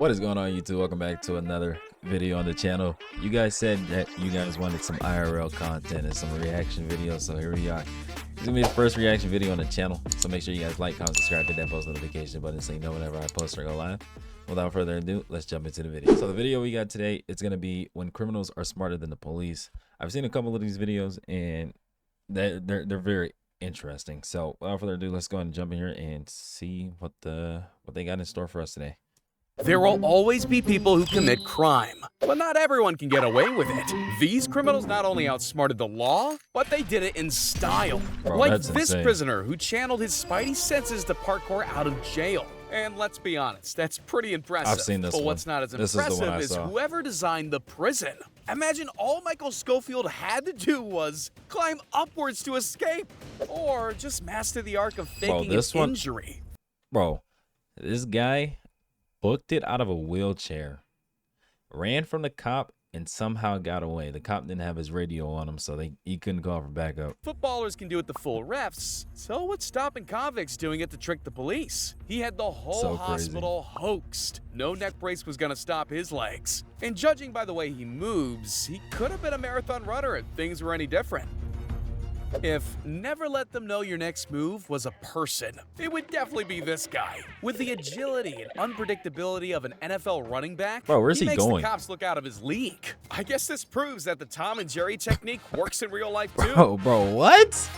What is going on, YouTube? Welcome back to another video on the channel. You guys said that you guys wanted some IRL content and some reaction videos, so here we are. This is gonna be the first reaction video on the channel, so make sure you guys like, comment, subscribe, hit that post notification button so you know whenever I post or go live. Without further ado, let's jump into the video. So the video we got today, it's gonna be when criminals are smarter than the police. I've seen a couple of these videos and they're very interesting. So without further ado, let's go ahead and jump in here and see what they got in store for us today. There will always be people who commit crime, but not everyone can get away with it. These criminals not only outsmarted the law, but they did it in style. Bro, like that's this insane. prisoner who channeled his spidey senses to parkour out of jail. And let's be honest, that's pretty impressive. I've seen this But one. what's not as This is the one impressive I is saw. whoever designed the prison. Imagine all Michael Schofield had to do was climb upwards to escape, or just master the art of faking this an one- injury. Bro, this guy booked it out of a wheelchair, ran from the cop, and somehow got away. The cop didn't have his radio on him, so he couldn't call for backup. Footballers can do it to fool refs, so what's stopping convicts doing it to trick the police? He had the whole So crazy. hospital hoaxed. No neck brace was gonna stop his legs. And judging by the way he moves, he could have been a marathon runner if things were any different. If never let them know your next move was a person, it would definitely be this guy. With the agility and unpredictability of an NFL running back, Bro, where's he makes going? the cops look out of his league. I guess this proves that the Tom and Jerry technique works in real life too. Bro, what?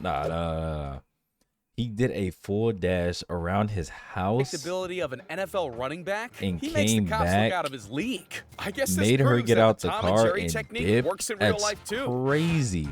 Nah. He did a full dash around his house, Predictability of an NFL running back, and he makes the came cops back, look out of his league. I guess this made her proves get that out the the Tom and car Jerry and technique dip. works in real That's life too. crazy.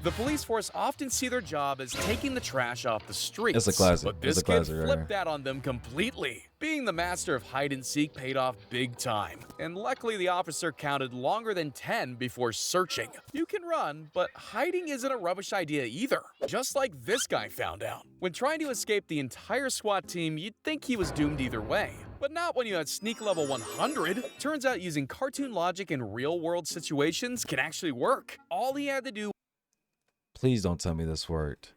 The police force often see their job as taking the trash off the streets. It's a classic. But It's this a classic kid right flipped here. that on them completely. Being the master of hide and seek paid off big time. And luckily the officer counted longer than 10 before searching. You can run, but hiding isn't a rubbish idea either. Just like this guy found out. When trying to escape the entire SWAT team, you'd think he was doomed either way. But not when you had sneak level 100. Turns out using cartoon logic in real world situations can actually work. All he had to do Please don't tell me this worked.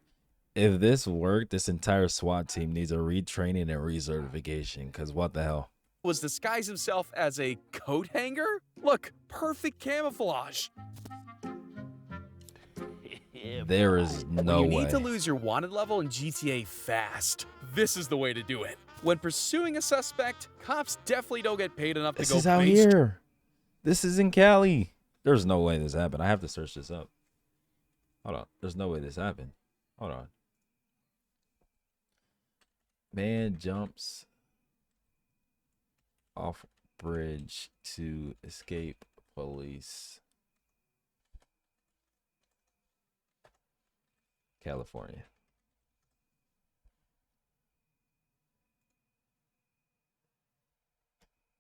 If this worked, this entire SWAT team needs a retraining and recertification, because what the hell? was disguise himself as a coat hanger? Look, perfect camouflage. There is no You way. need to lose your wanted level in GTA fast. This is the way to do it. When pursuing a suspect, cops definitely don't get paid enough This to go is out base- here. This is in Cali. There's no way this happened. I have to search this up. Hold on. There's no way this happened. Hold on. Man jumps off bridge to escape police. California.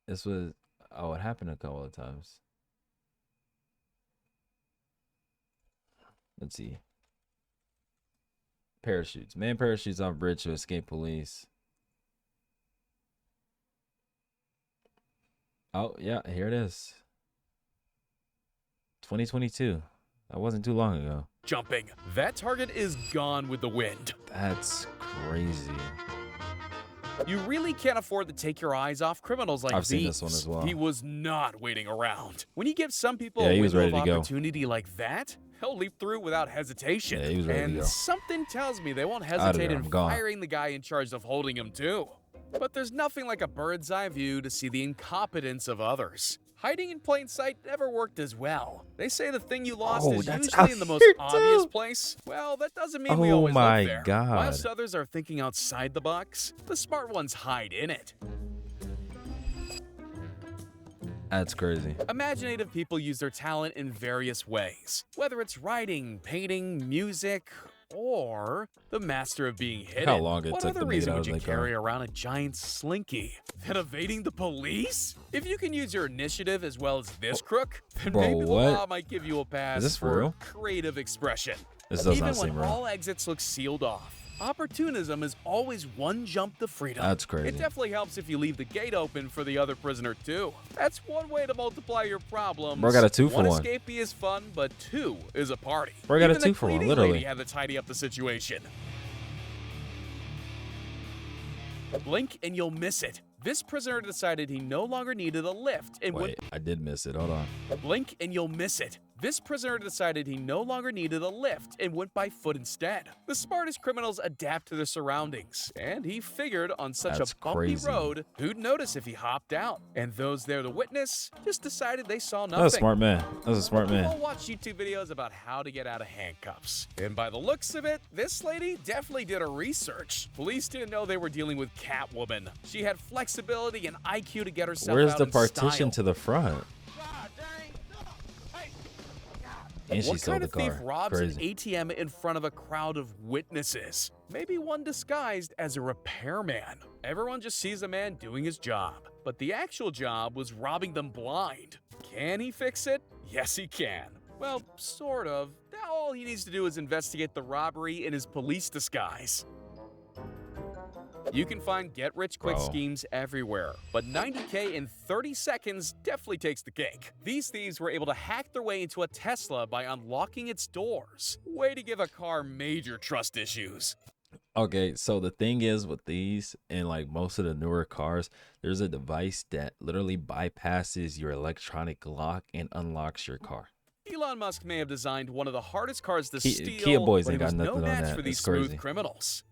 This was, oh, it happened a couple of times. Let's see. Parachutes. Man parachutes off bridge to escape police. Oh, yeah, here it is. 2022. That wasn't too long ago. jumping. That target is gone with the wind. That's crazy. You really can't afford to take your eyes off criminals like I've these. seen this one as well. He was not waiting around. When you give some people Yeah, a he was window of ready to go. opportunity like that, he'll leap through without hesitation. Yeah, he was ready to and go. something tells me they won't Outta hesitate there, in I'm gone. firing the guy in charge of holding him too. But there's nothing like a bird's eye view to see the incompetence of others. Hiding in plain sight never worked as well. They say the thing you lost Oh, is that's usually out in the most here, obvious too. place. Well, that doesn't mean we Oh always my look there. God. Whilst others are thinking outside the box, the smart ones hide in it. That's crazy. Imaginative people use their talent in various ways, whether it's writing, painting, music, or the master of being hidden. How long it what took other them to get reason out would of you the car. carry around a giant slinky? Than evading the police? If you can use your initiative as well as this crook, then Bro, maybe the what? law might give you a pass this for for real? creative expression. This does Even not when seem real. all exits look sealed off, opportunism is always one jump to freedom. That's crazy. It definitely helps if you leave the gate open for the other prisoner too. That's one way to multiply your problems. Bro, I got a 2 for one. 1. Escapee is fun, but 2 is a party. Bro, I got a Even the 2 for 1, cleaning literally. lady had to tidy up the situation. Blink and you'll miss it. This prisoner decided he no longer needed a lift and Wait, I did miss it. Hold on. blink and you'll miss it. This prisoner decided he no longer needed a lift and went by foot instead. The smartest criminals adapt to their surroundings, and he figured on such That's a bumpy crazy. road, who'd notice if he hopped out? And those there to witness just decided they saw nothing. That's a smart man. That's a smart We'll man. watch YouTube videos about how to get out of handcuffs. And by the looks of it, this lady definitely did her research. Police didn't know they were dealing with Catwoman. She had flexibility and IQ to get herself Where's out the in partition style. to the front? And she What sold kind the of thief car. robs Crazy. an ATM in front of a crowd of witnesses? Maybe one disguised as a repairman. Everyone just sees a man doing his job, but the actual job was robbing them blind. Can he fix it? Yes, he can. Well, sort of. Now all he needs to do is investigate the robbery in his police disguise. You can find get-rich-quick Bro. schemes everywhere, but 90K in 30 seconds definitely takes the cake. These thieves were able to hack their way into a Tesla by unlocking its doors. Way to give a car major trust issues. Okay, so the thing is with these and like most of the newer cars, there's a device that literally bypasses your electronic lock and unlocks your car. Elon Musk may have designed one of the hardest cars to Kia steal, boys but ain't he was got no nothing on match that. for these It's crazy. smooth criminals.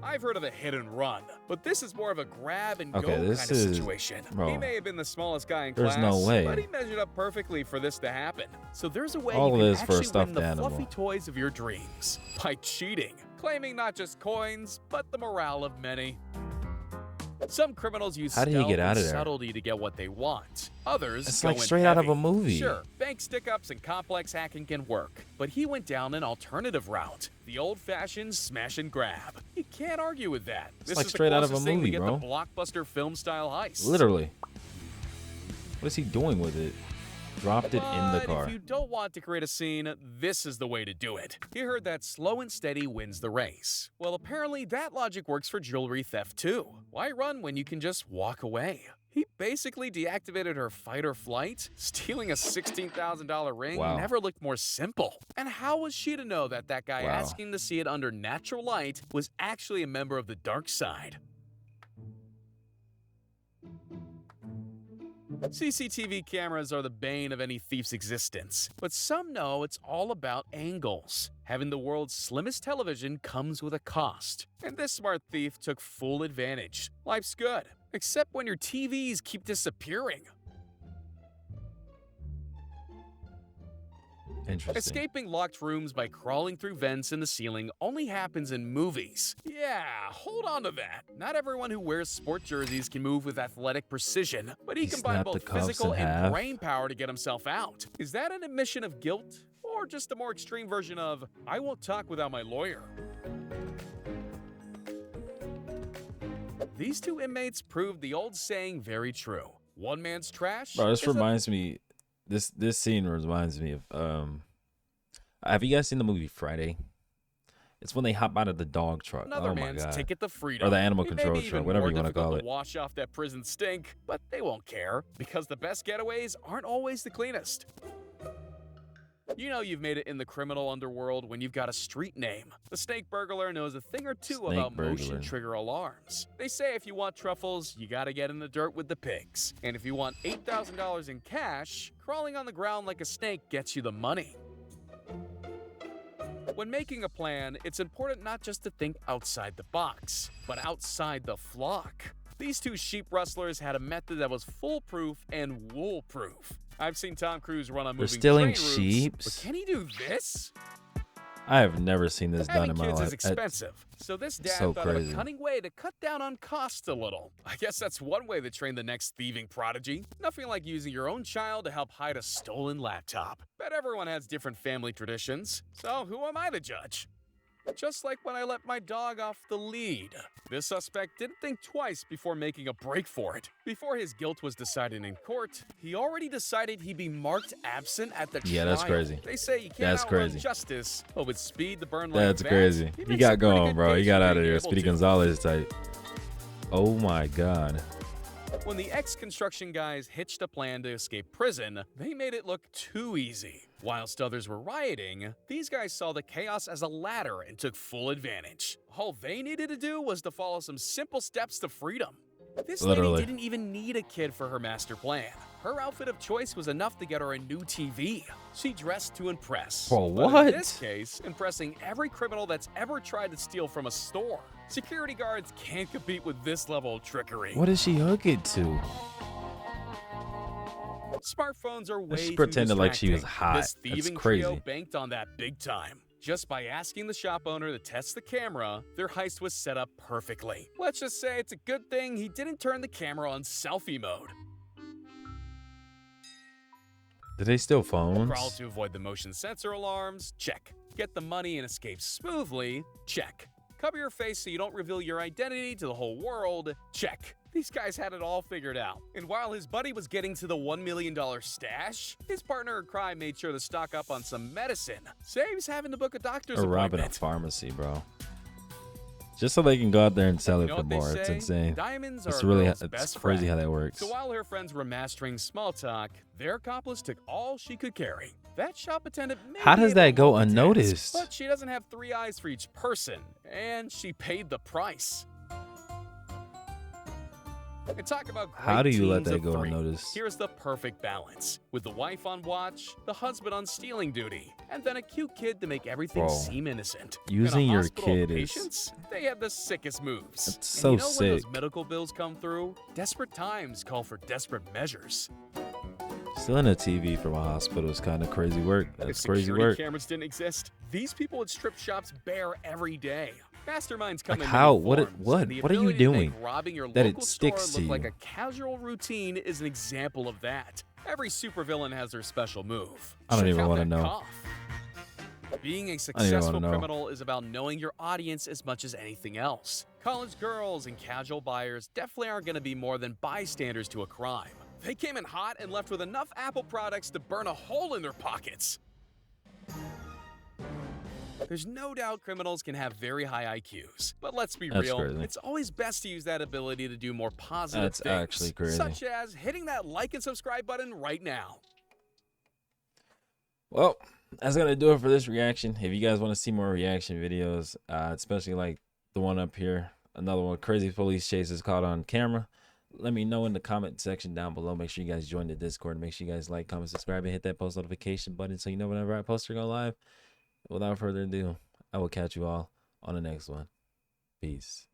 I've heard of a hit and run, but this is more of a grab and go Okay, kind this of is- situation. bro, He may have been the smallest guy in there's class, no way. but he measured up perfectly for this to happen. So there's a way All you it is can for a actually stuffed win the animal. fluffy toys of your dreams by cheating, claiming not just coins, but the morale of many. Some criminals use How did he stealth get out and of there? subtlety to get what they want. Others It's go like in straight out of a heavy. movie. Sure, bank stick-ups and complex hacking can work, but he went down an alternative route, the old-fashioned smash and grab. You can't argue with that. This like is straight the out of a closest thing movie, to get bro. the blockbuster film-style heist. Literally. What is he doing with it? Dropped it in the But car. if you don't want to create a scene, this is the way to do it. He heard that slow and steady wins the race. Well, apparently that logic works for jewelry theft too. Why run when you can just walk away? He basically deactivated her fight or flight. Stealing a $16,000 ring Wow. never looked more simple. And how was she to know that that guy Wow. asking to see it under natural light was actually a member of the dark side? CCTV cameras are the bane of any thief's existence, but some know it's all about angles. Having the world's slimmest television comes with a cost, and this smart thief took full advantage. Life's good, except when your TVs keep disappearing. Interesting. Escaping locked rooms by crawling through vents in the ceiling only happens in movies. Yeah, hold on to that. Not everyone who wears sport jerseys can move with athletic precision, but he He combined snapped the both cuffs physical in and half. brain power to get himself out. Is that an admission of guilt? Or just a more extreme version of, I won't talk without my lawyer? These two inmates proved the old saying very true. One man's trash Bro, this is a reminds me. This scene reminds me of have you guys seen the movie Friday? It's when they hop out of the dog truck. another Oh my man's god. ticket to freedom. Or the animal It may control be truck, even whatever more you want to difficult call to it. wash off that prison stink, but they won't care because the best getaways aren't always the cleanest. You know you've made it in the criminal underworld when you've got a street name. The snake burglar knows a thing or two Snake about motion burglar. trigger alarms. They say if you want truffles, you gotta get in the dirt with the pigs. And if you want $8,000 in cash, crawling on the ground like a snake gets you the money. When making a plan, it's important not just to think outside the box, but outside the flock. These two sheep rustlers had a method that was foolproof and wool-proof. I've seen Tom Cruise run on They're moving stealing train roofs, sheeps? but can he do this? I have never seen this done Having in my kids life. is expensive, so this dad so thought of crazy. a cunning way to cut down on costs a little. I guess that's one way to train the next thieving prodigy. Nothing like using your own child to help hide a stolen laptop. Bet everyone has different family traditions, so who am I to judge? Just like when I let my dog off the lead. This suspect didn't think twice before making a break for it. Before his guilt was decided in court, he already decided he'd be marked absent at the Yeah, trial. that's crazy. They say you can't That's outrun crazy. justice, but with speed to burn like That's that, crazy. he He makes got some pretty going, good bro. He case got for out of being there. able Speedy to. Gonzalez type. Oh my god. When the ex-construction guys hitched a plan to escape prison, they made it look too easy. Whilst others were rioting, these guys saw the chaos as a ladder and took full advantage. All they needed to do was to follow some simple steps to freedom. This Literally. lady didn't even need a kid for her master plan. Her outfit of choice was enough to get her a new TV. She dressed to impress. Bro, But what? in this case, impressing every criminal that's ever tried to steal from a store. Security guards can't compete with this level of trickery. What did she hook it to? Smartphones are way She too pretended like she was distracting. hot. This That's thieving crazy. trio banked on that big time. Just by asking the shop owner to test the camera, their heist was set up perfectly. Let's just say it's a good thing he didn't turn the camera on selfie mode. Did they steal phones? Prowl to avoid the motion sensor alarms? Check. Get the money and escape smoothly? Check. Cover your face so you don't reveal your identity to the whole world? Check. These guys had it all figured out. And while his buddy was getting to the $1 million stash, his partner in crime made sure to stock up on some medicine. Saves having to book a doctor's Or robbing a appointment. pharmacy, bro. Just so they can go out there and sell You it know for what they more. It's say? insane. Diamonds It's are a really, girl's it's best crazy friend. how that works. So while her friends were mastering small talk, their accomplice took all she could carry. That shop attendant may How be does able that to go multitask, unnoticed? But she doesn't have 3 eyes for each person, and she paid the price. And talk about great How do you let teams that of go 3. unnoticed? Here's the perfect balance. With the wife on watch, the husband on stealing duty, and then a cute kid to make everything Bro, seem innocent. using In a your hospital of kid is- patients, they have the sickest moves. That's And so you know when those sick. medical bills come through? Desperate times call for desperate measures. Stealing a TV from a hospital is kind of crazy work. If That's crazy security work. cameras didn't exist, these people would strip shops bare every day. Masterminds come Like in how? many What? forms, What? and the What are you ability to make doing robbing your that it local sticks store to look like you? a casual routine is an example of that. Every supervillain has their special move. I don't Check even out wanna that know. cough. Being a wanna successful know. criminal is about knowing your audience as much as anything else. College girls and casual buyers definitely aren't going to be more than bystanders to a crime. They came in hot and left with enough Apple products to burn a hole in their pockets. There's no doubt criminals can have very high IQs, but let's be That's real, crazy. it's always best to use that ability to do more positive That's things, actually crazy. such as hitting that like and subscribe button right now. Well, that's gonna do it for this reaction. If you guys want to see more reaction videos, especially like the one up here, another one, crazy police chases caught on camera, let me know in the comment section down below. Make sure you guys join the Discord. Make sure you guys like, comment, subscribe, and hit that post notification button so you know whenever I post or go live. Without further ado, I will catch you all on the next one. Peace.